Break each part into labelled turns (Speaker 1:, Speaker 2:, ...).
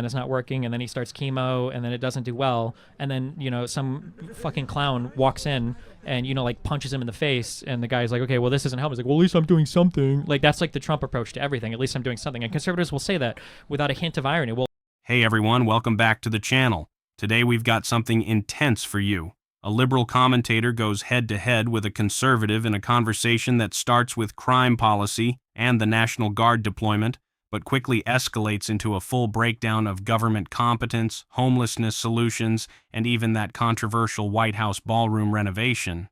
Speaker 1: and it's not working, and then he starts chemo and then it doesn't do well, and then some fucking clown walks in and like punches him in the face, and the guy's like, okay, well, this isn't helping. He's like, well, at least I'm doing something. Like, that's like the Trump approach to everything. At least I'm doing something. And conservatives will say that without a hint of irony. Well,
Speaker 2: hey everyone, welcome back to the channel. Today we've got something intense for you. A liberal commentator goes head-to-head with a conservative in a conversation that starts with crime policy and the National Guard deployment, but quickly escalates into a full breakdown of government competence, homelessness solutions, and even that controversial White House ballroom renovation.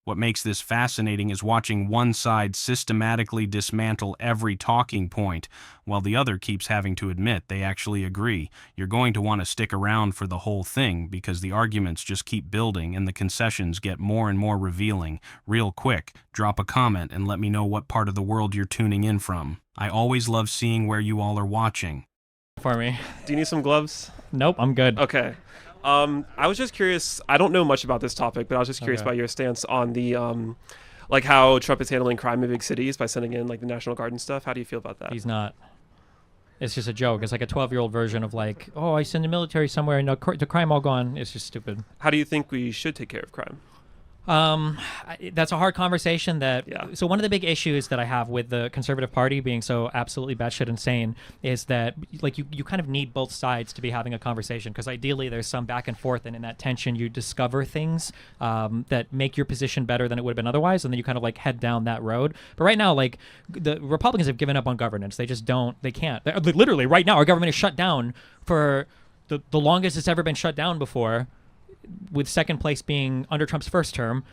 Speaker 2: What makes this fascinating is watching one side systematically dismantle every talking point, while the other keeps having to admit they actually agree. You're going to want to stick around for the whole thing because the arguments just keep building and the concessions get more and more revealing. Real quick, drop a comment and let me know what part of the world you're tuning in from. I always love seeing where you all are watching.
Speaker 1: For me.
Speaker 3: Do you need some gloves?
Speaker 1: Nope, I'm good.
Speaker 3: Okay. I was just curious. I don't know much about this topic, but I was just curious about your stance on the, like how Trump is handling crime in big cities by sending in like the National Guard and stuff. How do you feel about that?
Speaker 1: He's not. It's just a joke. It's like a 12-year-old version of like, oh, I send the military somewhere and the crime all gone. It's just stupid.
Speaker 3: How do you think we should take care of crime?
Speaker 1: That's a hard conversation.
Speaker 3: Yeah.
Speaker 1: So one of the big issues that I have with the Conservative Party being so absolutely batshit insane is that like you kind of need both sides to be having a conversation, because ideally there's some back and forth, and in that tension you discover things that make your position better than it would have been otherwise, and then you kind of like head down that road. But right now, like, the Republicans have given up on governance. They can't. Literally right now our government is shut down for the longest it's ever been shut down before, with second place being under Trump's first term,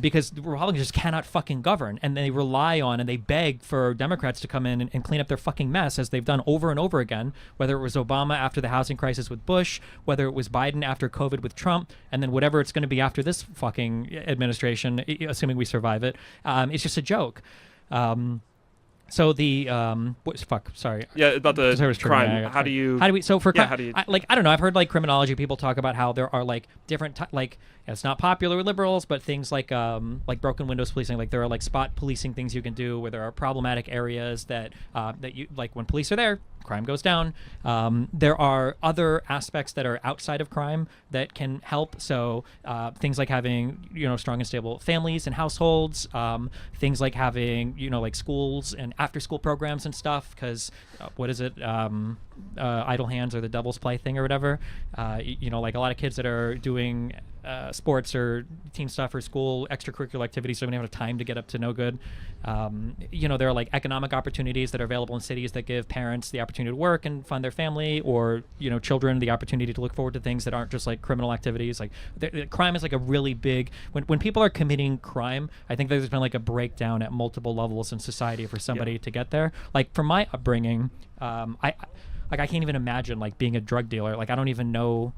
Speaker 1: because the Republicans just cannot fucking govern, and they rely on and they beg for Democrats to come in and clean up their fucking mess, as they've done over and over again, whether it was Obama after the housing crisis with Bush, whether it was Biden after COVID with Trump, and then whatever it's going to be after this fucking administration, assuming we survive it. It's just a joke. So the sorry.
Speaker 3: Yeah, about the crime. How do we?
Speaker 1: So for I don't know. I've heard like criminology people talk about how there are like different it's not popular with liberals, but things like broken windows policing. Like there are like spot policing things you can do where there are problematic areas that you like, when police are there, crime goes down. There are other aspects that are outside of crime that can help. So things like having strong and stable families and households. Things like having like schools and after school programs and stuff, because what is it, idle hands or the devil's play thing or whatever. Like a lot of kids that are doing sports or team stuff or school extracurricular activities don't even have time to get up to no good. There are like economic opportunities that are available in cities that give parents the opportunity to work and fund their family, or children the opportunity to look forward to things that aren't just like criminal activities. Like crime is like a really big, when people are committing crime, I think there's been like a breakdown at multiple levels in society for somebody to get there. Like from my upbringing, I can't even imagine like being a drug dealer. Like I don't even know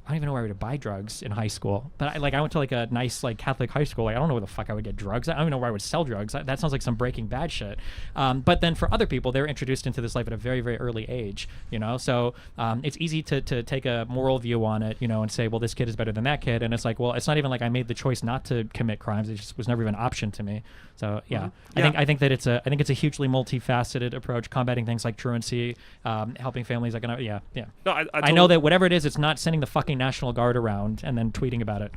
Speaker 1: where to buy drugs in high school. But I went to like a nice like Catholic high school. Like I don't know where the fuck I would get drugs. I don't even know where I would sell drugs. That sounds like some Breaking Bad shit. But then for other people, they're introduced into this life at a very, very early age. So it's easy to take a moral view on it, and say, well, this kid is better than that kid. And it's like, well, it's not even like I made the choice not to commit crimes. It just was never even an option to me. So yeah, I think that it's a hugely multifaceted approach, combating things like truancy, helping families. No, I know that whatever it is, it's not sending the fucking National Guard around and then tweeting about it.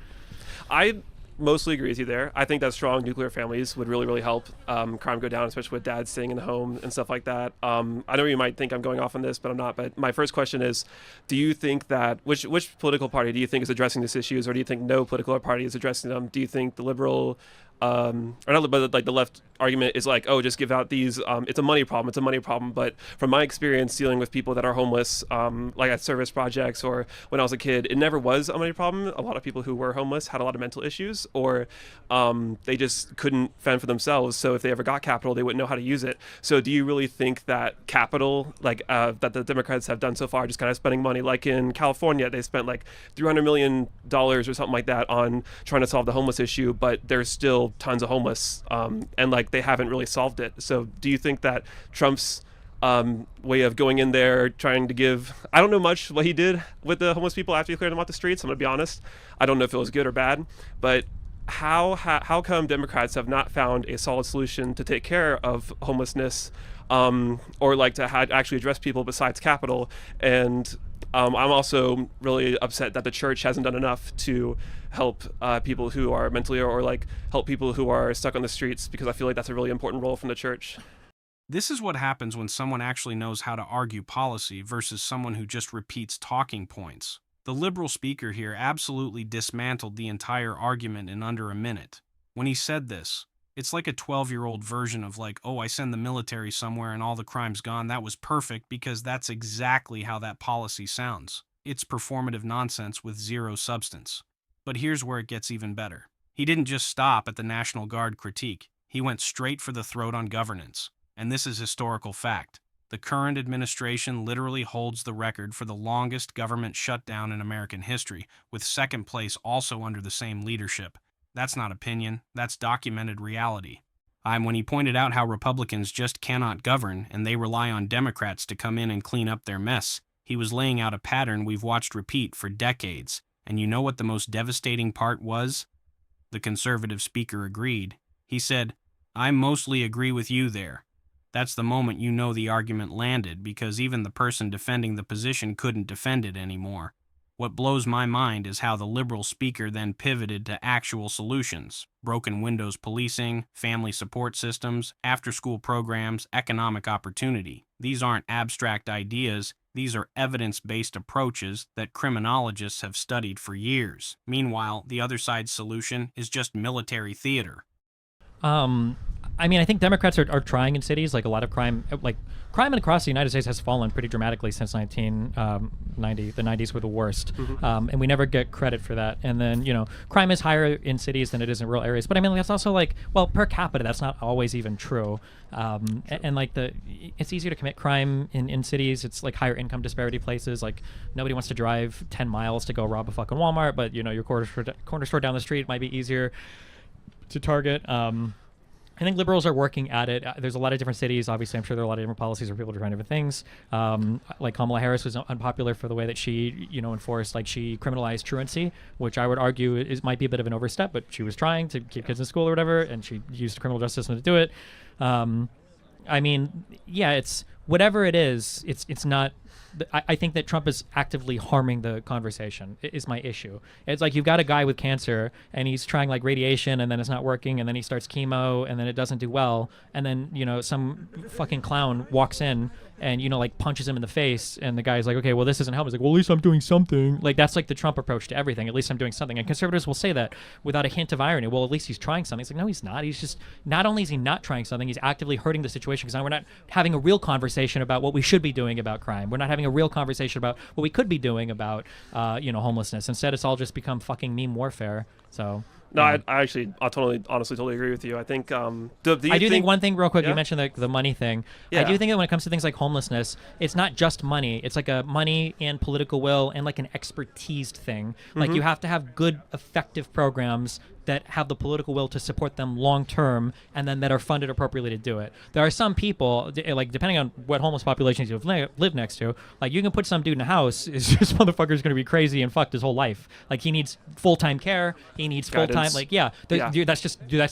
Speaker 3: I mostly agree with you there. I think that strong nuclear families would really, really help crime go down, especially with dads staying in the home and stuff like that. I know you might think I'm going off on this, but I'm not. But my first question is, do you think that, which political party do you think is addressing these issues, or do you think no political party is addressing them? Do you think the liberal or not, but like the left argument is like, oh, just give out these, it's a money problem. But from my experience dealing with people that are homeless, like at service projects or when I was a kid, it never was a money problem. A lot of people who were homeless had a lot of mental issues, or they just couldn't fend for themselves. So if they ever got capital, they wouldn't know how to use it. So do you really think that capital, like that the Democrats have done so far, just kind of spending money, like in California, they spent like $300 million or something like that on trying to solve the homeless issue, but there's still tons of homeless, and like they haven't really solved it. So do you think that Trump's way of going in there trying to give, I don't know much what he did with the homeless people after he cleared them off the streets, I'm gonna be honest, I don't know if it was good or bad, but how come Democrats have not found a solid solution to take care of homelessness or like to actually address people besides capital. And I'm also really upset that the church hasn't done enough to help people who are mentally ill, or like help people who are stuck on the streets, because I feel like that's a really important role from the church.
Speaker 2: This is what happens when someone actually knows how to argue policy versus someone who just repeats talking points. The liberal speaker here absolutely dismantled the entire argument in under a minute. When he said this, it's like a 12-year-old version of like, oh, I send the military somewhere and all the crime's gone. That was perfect, because that's exactly how that policy sounds. It's performative nonsense with zero substance. But here's where it gets even better. He didn't just stop at the National Guard critique. He went straight for the throat on governance. And this is historical fact. The current administration literally holds the record for the longest government shutdown in American history, with second place also under the same leadership. That's not opinion, that's documented reality. When he pointed out how Republicans just cannot govern and they rely on Democrats to come in and clean up their mess, he was laying out a pattern we've watched repeat for decades. And you know what the most devastating part was? The conservative speaker agreed. He said, "I mostly agree with you there." That's the moment you know the argument landed, because even the person defending the position couldn't defend it anymore. What blows my mind is how the liberal speaker then pivoted to actual solutions: broken windows policing, family support systems, after-school programs, economic opportunity. These aren't abstract ideas, these are evidence-based approaches that criminologists have studied for years. Meanwhile, the other side's solution is just military theater.
Speaker 1: I mean, I think Democrats are trying in cities. Like, a lot of crime across the United States has fallen pretty dramatically since 1990. The 90s were the worst. And we never get credit for that. And then, crime is higher in cities than it is in rural areas. But I mean, that's also per capita, that's not always even true. It's easier to commit crime in cities. It's like higher income disparity places. Like, nobody wants to drive 10 miles to go rob a fucking Walmart, but, your corner store down the street might be easier to target. I think liberals are working at it. There's a lot of different cities. Obviously, I'm sure there are a lot of different policies where people are trying different things. Like Kamala Harris was unpopular for the way that she, enforced, she criminalized truancy, which I would argue might be a bit of an overstep, but she was trying to keep kids in school or whatever, and she used the criminal justice system to do it. I mean, yeah, it's whatever it is. It's not. I think that Trump is actively harming the conversation, is my issue. It's like, you've got a guy with cancer and he's trying radiation, and then it's not working, and then he starts chemo and then it doesn't do well, and then some fucking clown walks in and punches him in the face, and the guy's like, okay, well, this isn't helping. He's like, well, at least I'm doing something. That's the Trump approach to everything. At least I'm doing something. And conservatives will say that without a hint of irony. Well, at least he's trying something. It's like, no, he's not. He's just, not only is he not trying something, he's actively hurting the situation, because now we're not having a real conversation about what we should be doing about crime. We're not having a real conversation about what we could be doing about homelessness. Instead, it's all just become fucking meme warfare. So
Speaker 3: No, honestly totally agree with you. I think
Speaker 1: I do think one thing real quick.
Speaker 3: Yeah?
Speaker 1: You mentioned the money thing.
Speaker 3: Yeah.
Speaker 1: I do think that when it comes to things like homelessness, it's not just money. It's like a money and political will and an expertise thing. Like, you have to have good, effective programs that have the political will to support them long term, and then that are funded appropriately to do it. There are some people, depending on what homeless populations you've lived next to, you can put some dude in a house, it's just motherfucker's going to be crazy and fucked his whole life. He needs full-time care, he needs full-time, that's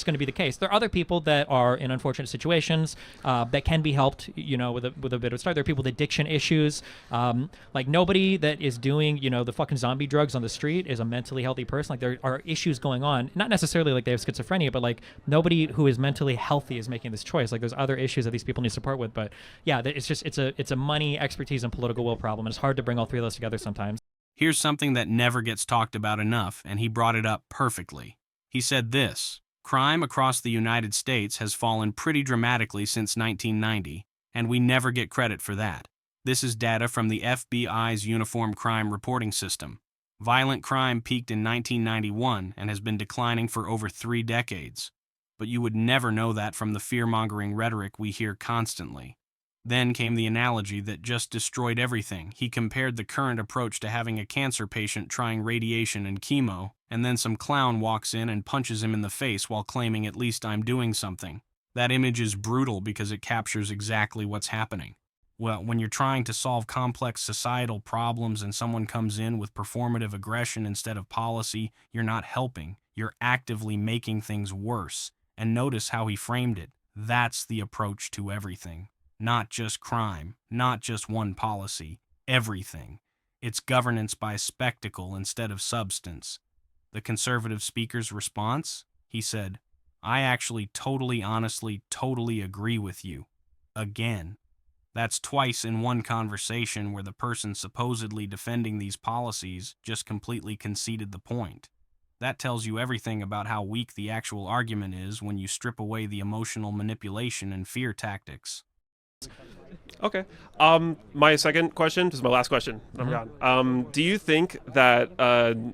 Speaker 1: going to be the case. There are other people that are in unfortunate situations that can be helped, with a bit of a start. There are people with addiction issues. Nobody that is doing, the fucking zombie drugs on the street is a mentally healthy person. There are issues going on, not necessarily they have schizophrenia, but nobody who is mentally healthy is making this choice. There's other issues that these people need support with. But yeah, it's a money, expertise, and political will problem, and it's hard to bring all three of those together sometimes.
Speaker 2: Here's something that never gets talked about enough, and he brought it up perfectly. He said this: crime across the United States has fallen pretty dramatically since 1990, and we never get credit for that. This is data from the FBI's Uniform Crime Reporting System. Violent crime peaked in 1991 and has been declining for over 3 decades. But you would never know that from the fear-mongering rhetoric we hear constantly. Then came the analogy that just destroyed everything. He compared the current approach to having a cancer patient trying radiation and chemo, and then some clown walks in and punches him in the face while claiming, at least I'm doing something. That image is brutal because it captures exactly what's happening. Well, when you're trying to solve complex societal problems and someone comes in with performative aggression instead of policy, you're not helping. You're actively making things worse. And notice how he framed it. That's the approach to everything. Not just crime, not just one policy, everything. It's governance by spectacle instead of substance. The conservative speaker's response? He said, I actually totally, honestly, totally agree with you. Again. That's twice in one conversation where the person supposedly defending these policies just completely conceded the point. That tells you everything about how weak the actual argument is when you strip away the emotional manipulation and fear tactics.
Speaker 3: Okay. My second question, this is my last question. I'm gone. Do you think that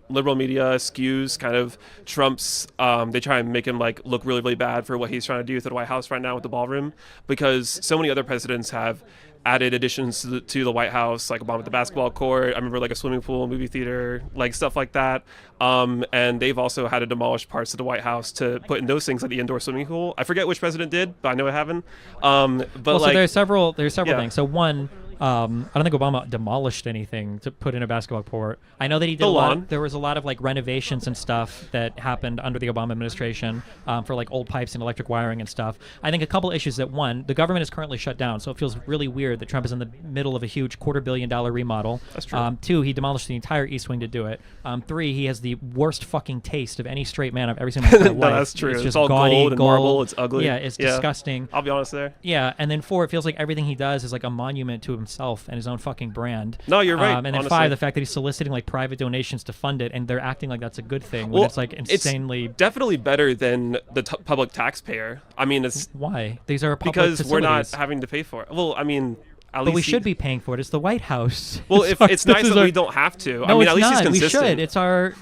Speaker 3: liberal media skews kind of Trump's? They try and make him like look really, really bad for what he's trying to do with the White House right now with the ballroom, because so many other presidents have added additions to the White House, like Obama with the basketball court. I remember like a swimming pool, movie theater, like stuff like that. And they've also had to demolish parts of the White House to put in those things, like the indoor swimming pool. I forget which president did, but I know it happened. But
Speaker 1: Well, so
Speaker 3: like,
Speaker 1: there's several
Speaker 3: Yeah.
Speaker 1: things. So one, I don't think Obama demolished anything to put in a basketball court. I know that he did
Speaker 3: The
Speaker 1: a lot.
Speaker 3: lawn.
Speaker 1: There was a lot of like renovations and stuff that happened under the Obama administration for like old pipes and electric wiring and stuff. I think a couple issues that one, the government is currently shut down, so it feels really weird that Trump is in the middle of a huge $250 million remodel.
Speaker 3: That's true.
Speaker 1: Two, he demolished the entire East Wing to do it. Three, he has the worst fucking taste of any straight man I've ever seen in my entire
Speaker 3: No,
Speaker 1: life.
Speaker 3: that's true.
Speaker 1: It's
Speaker 3: It's
Speaker 1: just
Speaker 3: all
Speaker 1: gaudy,
Speaker 3: gold and marble. It's ugly.
Speaker 1: Yeah, it's
Speaker 3: Yeah.
Speaker 1: disgusting.
Speaker 3: I'll be honest there.
Speaker 1: Yeah, and then four, it feels like everything he does is like a monument to himself and his own fucking brand.
Speaker 3: No, you're right,
Speaker 1: And then
Speaker 3: honestly.
Speaker 1: five, the fact that he's soliciting like private donations to fund it, and they're acting like that's a good thing when
Speaker 3: Well,
Speaker 1: it's like
Speaker 3: it's
Speaker 1: insanely.
Speaker 3: Definitely better than the public taxpayer. I mean, it's
Speaker 1: Why? These are public
Speaker 3: because we're not
Speaker 1: facilities.
Speaker 3: having to pay for it. Well, I mean, at
Speaker 1: But
Speaker 3: least
Speaker 1: we should be paying for it. It's the White House.
Speaker 3: Well, if it's nice that we don't have to.
Speaker 1: No,
Speaker 3: I mean,
Speaker 1: it's
Speaker 3: at least
Speaker 1: not.
Speaker 3: he's
Speaker 1: We
Speaker 3: consistent.
Speaker 1: should. It's our.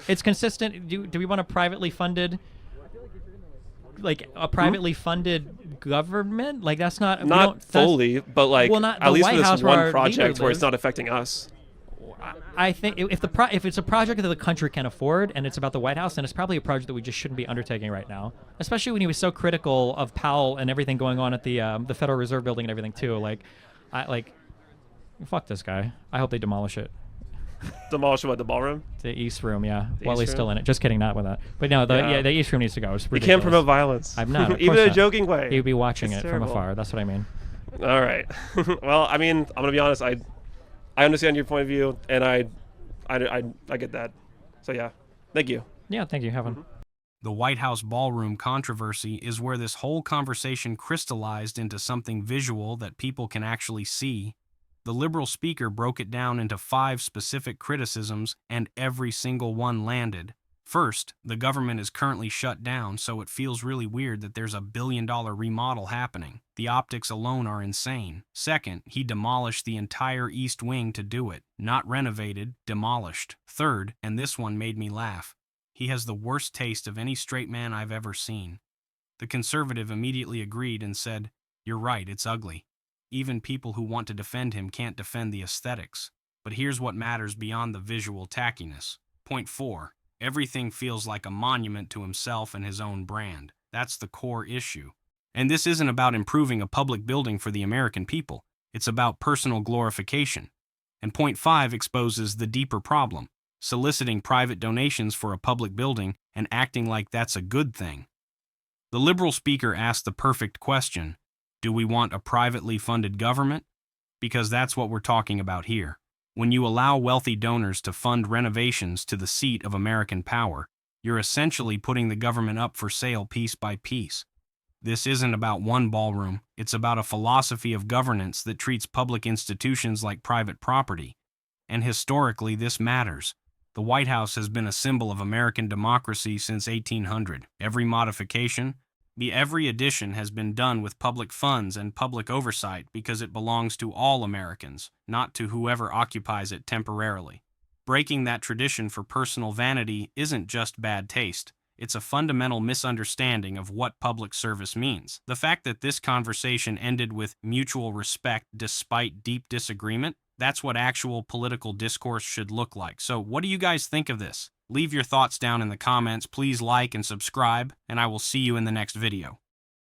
Speaker 1: It's consistent. Do we want a privately funded? Like a privately funded government? Like that's not. we
Speaker 3: Not
Speaker 1: don't- that's-
Speaker 3: fully, but like
Speaker 1: Well, not
Speaker 3: at
Speaker 1: the
Speaker 3: least
Speaker 1: White
Speaker 3: for this
Speaker 1: House where our
Speaker 3: one
Speaker 1: leader
Speaker 3: project where it's
Speaker 1: lives.
Speaker 3: not affecting us.
Speaker 1: I think if it's a project that the country can afford and it's about the White House, then it's probably a project that we just shouldn't be undertaking right now. Especially when he was so critical of Powell and everything going on at the Federal Reserve Building and everything too. Fuck this guy. I hope they demolish it.
Speaker 3: Demolish what, the ballroom?
Speaker 1: The East Room, yeah. While
Speaker 3: East
Speaker 1: he's still
Speaker 3: Room?
Speaker 1: in it. Just kidding, not with that. But no,
Speaker 3: Yeah.
Speaker 1: the East Room needs to go. It's
Speaker 3: You
Speaker 1: ridiculous.
Speaker 3: can't promote violence.
Speaker 1: I'm not. Of
Speaker 3: Even
Speaker 1: course
Speaker 3: in a
Speaker 1: not.
Speaker 3: joking way.
Speaker 1: You'd be watching
Speaker 3: It's
Speaker 1: it
Speaker 3: terrible.
Speaker 1: from afar. That's what I mean.
Speaker 3: All right. Well, I mean, I'm gonna be honest. I understand your point of view, and I get that. So yeah, thank you.
Speaker 1: Yeah, thank you. Have fun.
Speaker 2: The White House ballroom controversy is where this whole conversation crystallized into something visual that people can actually see. The liberal speaker broke it down into 5 specific criticisms, and every single one landed. First, the government is currently shut down, so it feels really weird that there's a $1 billion remodel happening. The optics alone are insane. Second, he demolished the entire East Wing to do it. Not renovated, demolished. Third, and this one made me laugh, he has the worst taste of any straight man I've ever seen. The conservative immediately agreed and said, "You're right, it's ugly. Even people who want to defend him can't defend the aesthetics. But here's what matters beyond the visual tackiness. Point 4. Everything feels like a monument to himself and his own brand. That's the core issue. And this isn't about improving a public building for the American people. It's about personal glorification. And point 5 exposes the deeper problem, soliciting private donations for a public building and acting like that's a good thing. The liberal speaker asked the perfect question: do we want a privately funded government? Because that's what we're talking about here. When you allow wealthy donors to fund renovations to the seat of American power, you're essentially putting the government up for sale piece by piece. This isn't about one ballroom, it's about a philosophy of governance that treats public institutions like private property. And historically, this matters. The White House has been a symbol of American democracy since 1800. Every addition has been done with public funds and public oversight because it belongs to all Americans, not to whoever occupies it temporarily. Breaking that tradition for personal vanity isn't just bad taste. It's a fundamental misunderstanding of what public service means. The fact that this conversation ended with mutual respect despite deep disagreement, that's what actual political discourse should look like. So what do you guys think of this? Leave your thoughts down in the comments, please like and subscribe, and I will see you in the next video.